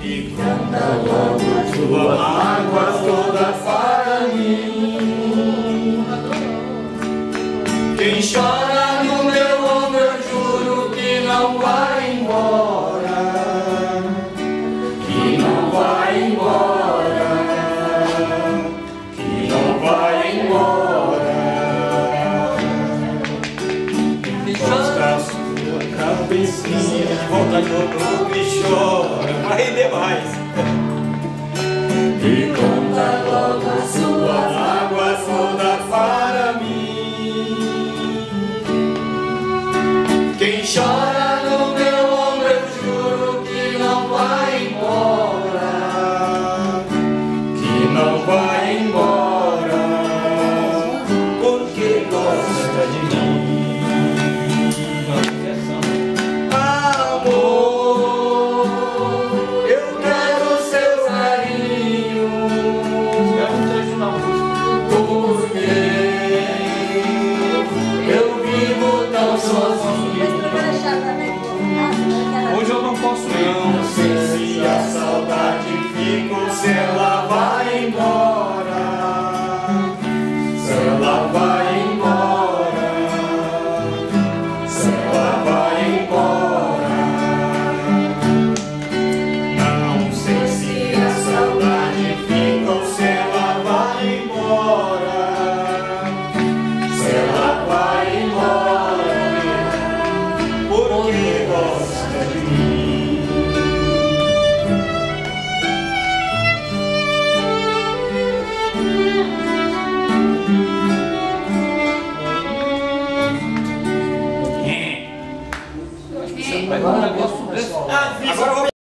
e conta logo suas mágoas todas para mim. Quem chora no meu ombro, eu juro que não vai embora, que não vai embora, que não vai embora. Encosta a sua cabecinha, volta jogo e chora, vai demais.